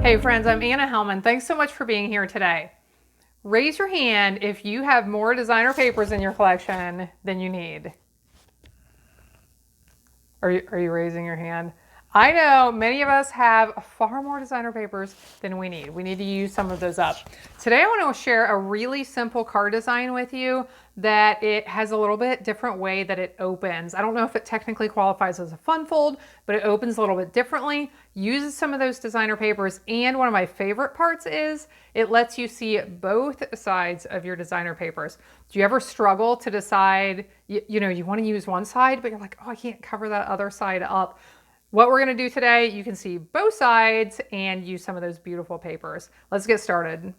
Hey friends, I'm Anna Helman. Thanks so much for being here today. Raise your hand if you have more designer papers in your collection than you need. Are you raising your hand? I know many of us have far more designer papers than we need. We need to use some of those up. Today I want to share a really simple card design with you that it has a little bit different way that it opens. I don't know if it technically qualifies as a fun fold, but it opens a little bit differently, uses some of those designer papers, and one of my favorite parts is it lets you see both sides of your designer papers. Do you ever struggle to decide, you want to use one side, but you're like, oh, I can't cover that other side up? What we're going to do today, you can see both sides and use some of those beautiful papers. Let's get started.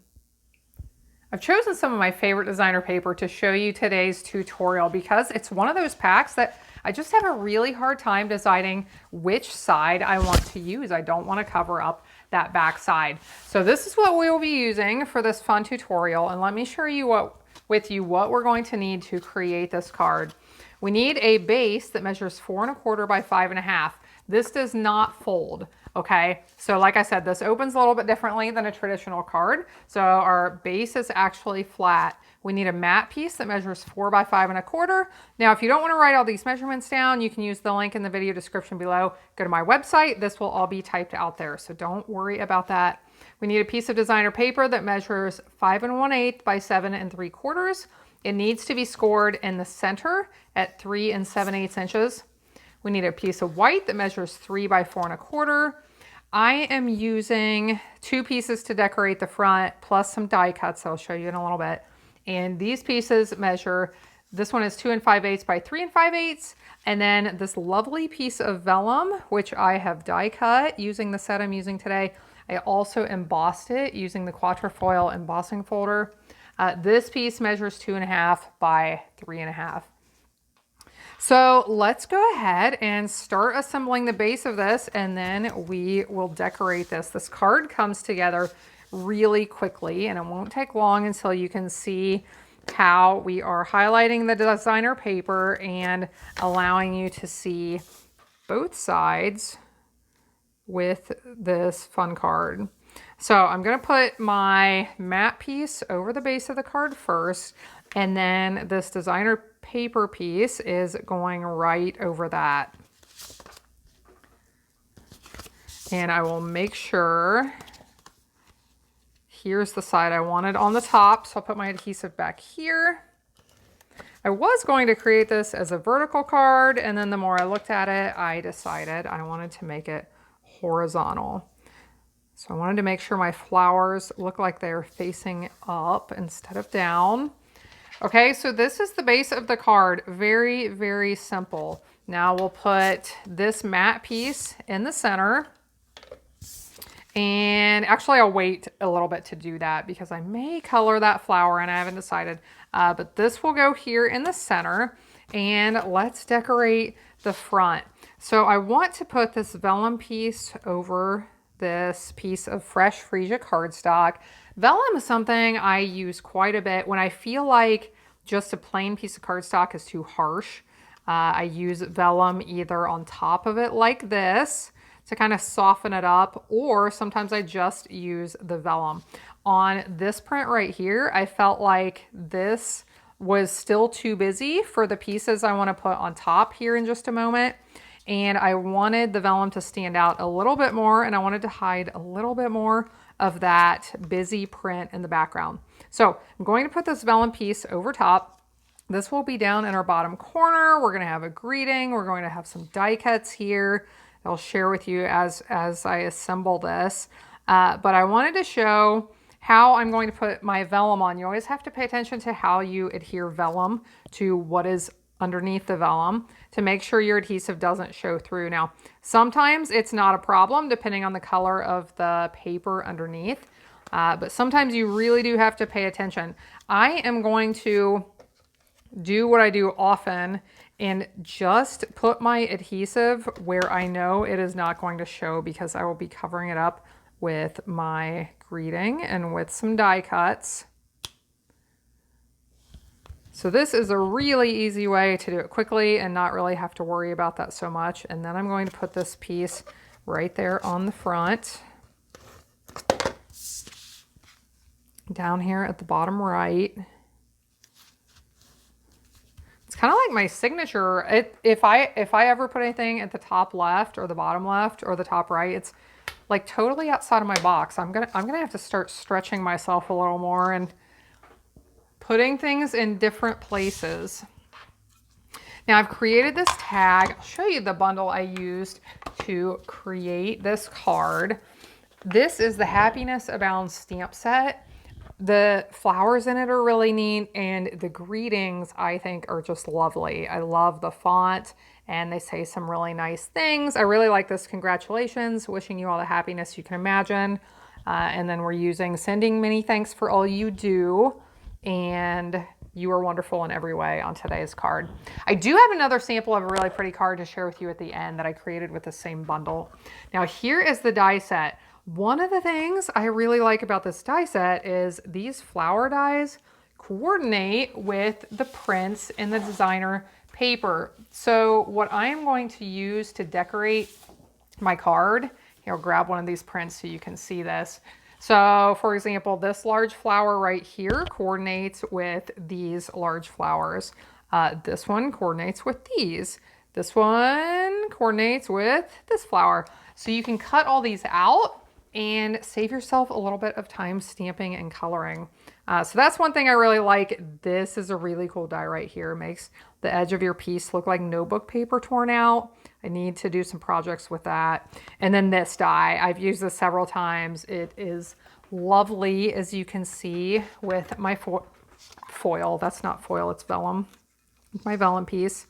I've chosen some of my favorite designer paper to show you today's tutorial because it's one of those packs that I just have a really hard time deciding which side I want to use. I don't want to cover up that back side. So this is what we will be using for this fun tutorial, and let me show you what we're going to need to create this card. We need a base that measures 4 1/4 by 5 1/2. This does not fold, okay? So like I said, this opens a little bit differently than a traditional card. So our base is actually flat. We need a matte piece that measures 4 by 5 1/4. Now, if you don't want to write all these measurements down, you can use the link in the video description below. Go to my website. This will all be typed out there, so don't worry about that. We need a piece of designer paper that measures 5 1/8 by 7 3/4. It needs to be scored in the center at 3 7/8 inches. We need a piece of white that measures 3 by 4 1/4. I am using 2 pieces to decorate the front plus some die cuts I'll show you in a little bit. And these pieces measure, this one is 2 5/8 by 3 5/8. And then this lovely piece of vellum, which I have die cut using the set I'm using today. I also embossed it using the Quatrefoil embossing folder. This piece measures 2 1/2 by 3 1/2. So let's go ahead and start assembling the base of this, and then we will decorate this. This card comes together really quickly, and it won't take long until you can see how we are highlighting the designer paper and allowing you to see both sides with this fun card. So I'm going to put my matte piece over the base of the card first, and then this designer paper piece is going right over that. And I will make sure, here's the side I wanted on the top, so I'll put my adhesive back here. I was going to create this as a vertical card, and then the more I looked at it, I decided I wanted to make it horizontal. So I wanted to make sure my flowers look like they're facing up instead of down. Okay, so this is the base of the card. Very, very simple. Now we'll put this matte piece in the center. And actually I'll wait a little bit to do that because I may color that flower and I haven't decided. But this will go here in the center. And let's decorate the front. So I want to put this vellum piece over this piece of fresh freesia cardstock. Vellum is something I use quite a bit when I feel like just a plain piece of cardstock is too harsh. I use vellum either on top of it like this to kind of soften it up, or sometimes I just use the vellum. On this print right here, I felt like this was still too busy for the pieces I want to put on top here in just a moment. And I wanted the vellum to stand out a little bit more, and I wanted to hide a little bit more of that busy print in the background. So I'm going to put this vellum piece over top. This will be down in our bottom corner. We're going to have a greeting. We're going to have some die cuts here. I'll share with you as I assemble this. But I wanted to show how I'm going to put my vellum on. You always have to pay attention to how you adhere vellum to what is underneath the vellum to make sure your adhesive doesn't show through. Now, sometimes it's not a problem depending on the color of the paper underneath, but sometimes you really do have to pay attention. I am going to do what I do often and just put my adhesive where I know it is not going to show, because I will be covering it up with my greeting and with some die cuts. So this is a really easy way to do it quickly and not really have to worry about that so much. And then I'm going to put this piece right there on the front. down here at the bottom right. It's kind of like my signature. If I ever put anything at the top left or the bottom left or the top right, it's like totally outside of my box. I'm gonna have to start stretching myself a little more and putting things in different places. Now I've created this tag. I'll show you the bundle I used to create this card. This is the Happiness Abounds stamp set. The flowers in it are really neat, and the greetings I think are just lovely. I love the font, and they say some really nice things. I really like this. Congratulations, wishing you all the happiness you can imagine. And then we're using sending many thanks for all you do, and you are wonderful in every way on today's card. I do have another sample of a really pretty card to share with you at the end that I created with the same bundle. Now here is the die set. One of the things I really like about this die set is these flower dies coordinate with the prints in the designer paper. So what I am going to use to decorate my card, here, I'll grab one of these prints so you can see this. So for example, this large flower right here coordinates with these large flowers. This one coordinates with these. This one coordinates with this flower. So you can cut all these out and save yourself a little bit of time stamping and coloring. So that's one thing I really like. This is a really cool die right here. It makes the edge of your piece look like notebook paper torn out. I need to do some projects with that. And then this die, I've used this several times. It is lovely, as you can see, with my foil. That's not foil, it's vellum. My vellum piece.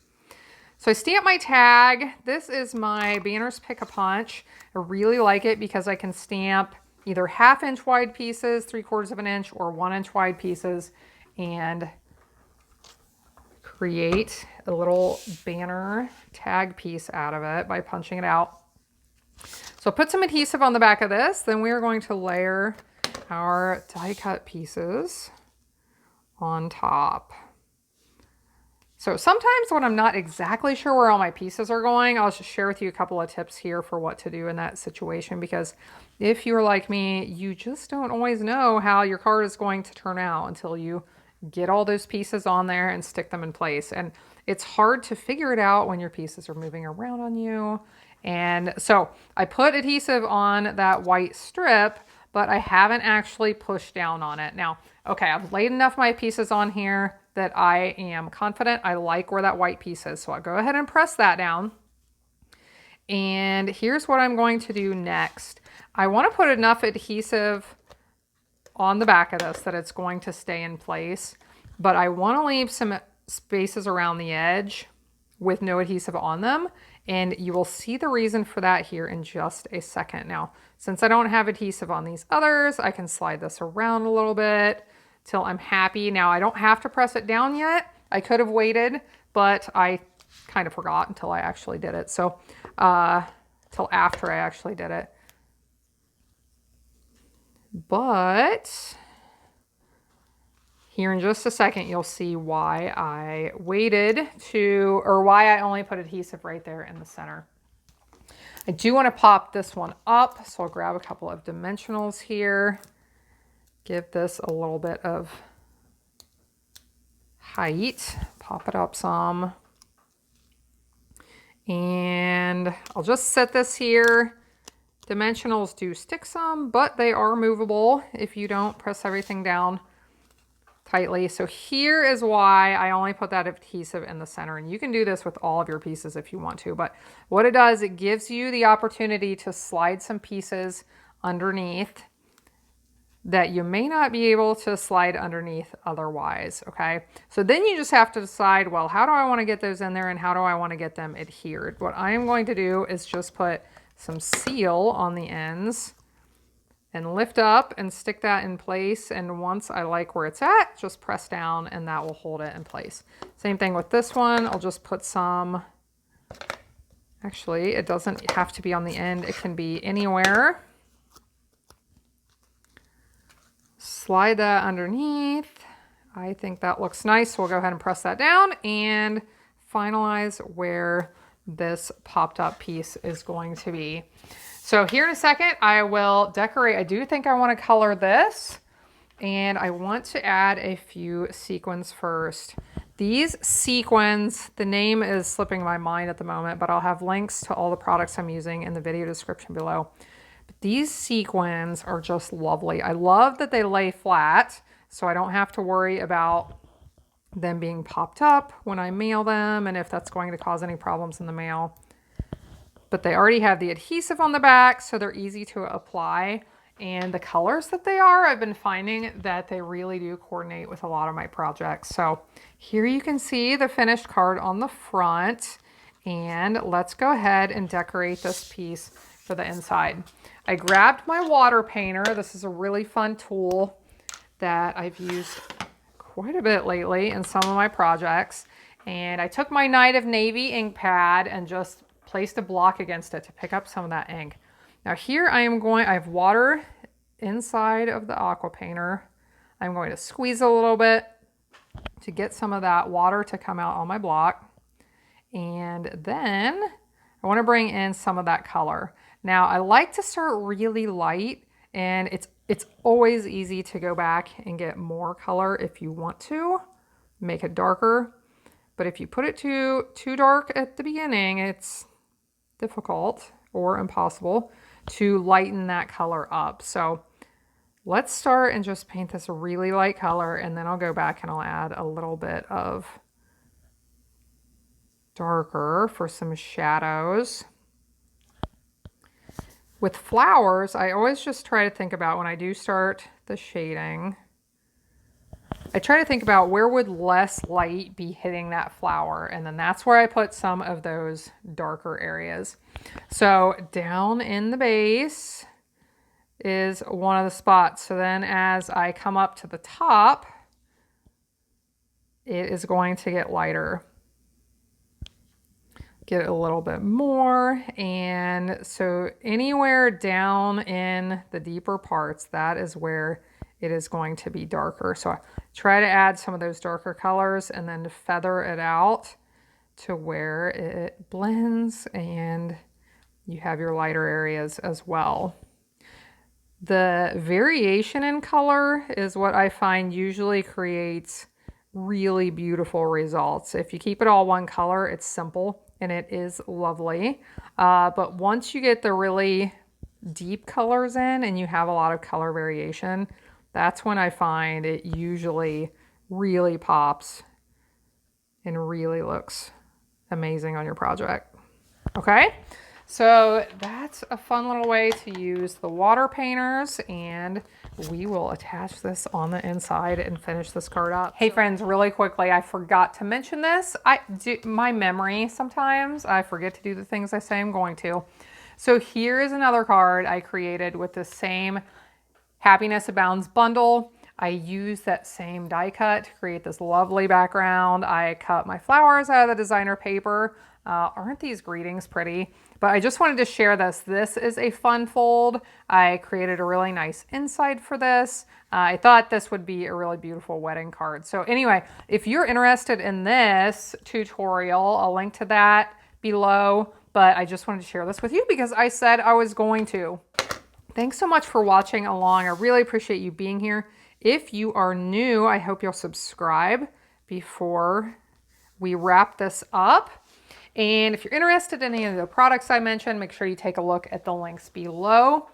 So I stamp my tag. This is my Banners Pick-a-Punch. I really like it because I can stamp either 1/2 inch wide pieces, 3/4 of an inch, or 1 inch wide pieces, and create a little banner tag piece out of it by punching it out. So put some adhesive on the back of this. Then we are going to layer our die cut pieces on top. So sometimes when I'm not exactly sure where all my pieces are going, I'll just share with you a couple of tips here for what to do in that situation, because if you're like me, you just don't always know how your card is going to turn out until you get all those pieces on there and stick them in place. And it's hard to figure it out when your pieces are moving around on you. And so I put adhesive on that white strip, but I haven't actually pushed down on it. Now, okay, I've laid enough of my pieces on here that I am confident I like where that white piece is. So I'll go ahead and press that down. And here's what I'm going to do next. I want to put enough adhesive on the back of this that it's going to stay in place, but I want to leave some spaces around the edge with no adhesive on them. And you will see the reason for that here in just a second. Now, since I don't have adhesive on these others, I can slide this around a little bit till I'm happy. Now, I don't have to press it down yet. I could have waited, but I kind of forgot until I actually did it. So, till after I actually did it. But here in just a second, you'll see why I waited to, or why I only put adhesive right there in the center. I do want to pop this one up, so I'll grab a couple of dimensionals here. Give this a little bit of height, pop it up some. And I'll just set this here. Dimensionals do stick some, but they are movable if you don't press everything down tightly. So here is why I only put that adhesive in the center. And you can do this with all of your pieces if you want to. But what it does, it gives you the opportunity to slide some pieces underneath that you may not be able to slide underneath otherwise, okay? So then you just have to decide, well, how do I want to get those in there and how do I want to get them adhered? What I am going to do is just put some seal on the ends and lift up and stick that in place. And once I like where it's at, just press down and that will hold it in place. Same thing with this one. I'll just put some, actually, it doesn't have to be on the end. It can be anywhere. Slide that underneath. I think that looks nice. So we'll go ahead and press that down and finalize where this popped up piece is going to be. So here in a second, I will decorate. I do think I want to color this. And I want to add a few sequins first. These sequins, the name is slipping my mind at the moment, but I'll have links to all the products I'm using in the video description below. But these sequins are just lovely. I love that they lay flat, so I don't have to worry about them being popped up when I mail them and if that's going to cause any problems in the mail. But they already have the adhesive on the back, so they're easy to apply. And the colors that they are, I've been finding that they really do coordinate with a lot of my projects. So here you can see the finished card on the front. And let's go ahead and decorate this piece for the inside. I grabbed my water painter. This is a really fun tool that I've used quite a bit lately in some of my projects. And I took my Night of Navy ink pad and just placed a block against it to pick up some of that ink. Now here I have water inside of the aqua painter. I'm going to squeeze a little bit to get some of that water to come out on my block. And then I want to bring in some of that color. Now I like to start really light, and it's always easy to go back and get more color if you want to make it darker. But if you put it too dark at the beginning, it's difficult or impossible to lighten that color up. So let's start and just paint this a really light color, and then I'll go back and I'll add a little bit of darker for some shadows. With flowers, I always just try to think about when I do start the shading, I try to think about where would less light be hitting that flower, and then that's where I put some of those darker areas. So down in the base is one of the spots. So then as I come up to the top, it is going to get lighter. Get a little bit more, and so anywhere down in the deeper parts, that is where it is going to be darker. So I try to add some of those darker colors and then feather it out to where it blends and you have your lighter areas as well. The variation in color is what I find usually creates really beautiful results. If you keep it all one color, it's simple and it is lovely. But once you get the really deep colors in and you have a lot of color variation, that's when I find it usually really pops and really looks amazing on your project. Okay, so that's a fun little way to use the water painters, and we will attach this on the inside and finish this card up. Hey friends, really quickly, I forgot to mention this. My memory sometimes, I forget to do the things I say I'm going to. So here is another card I created with the same Happiness Abounds bundle. I used that same die cut to create this lovely background. I cut my flowers out of the designer paper. Aren't these greetings pretty? But I just wanted to share this. This is a fun fold. I created a really nice inside for this. I thought this would be a really beautiful wedding card. So anyway, if you're interested in this tutorial, I'll link to that below. But I just wanted to share this with you because I said I was going to. Thanks so much for watching along. I really appreciate you being here. If you are new, I hope you'll subscribe before we wrap this up. And if you're interested in any of the products I mentioned, make sure you take a look at the links below.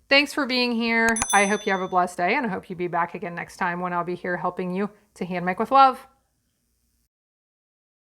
Thanks for being here. I hope you have a blessed day, and I hope you be back again next time when I'll be here helping you to hand make with love.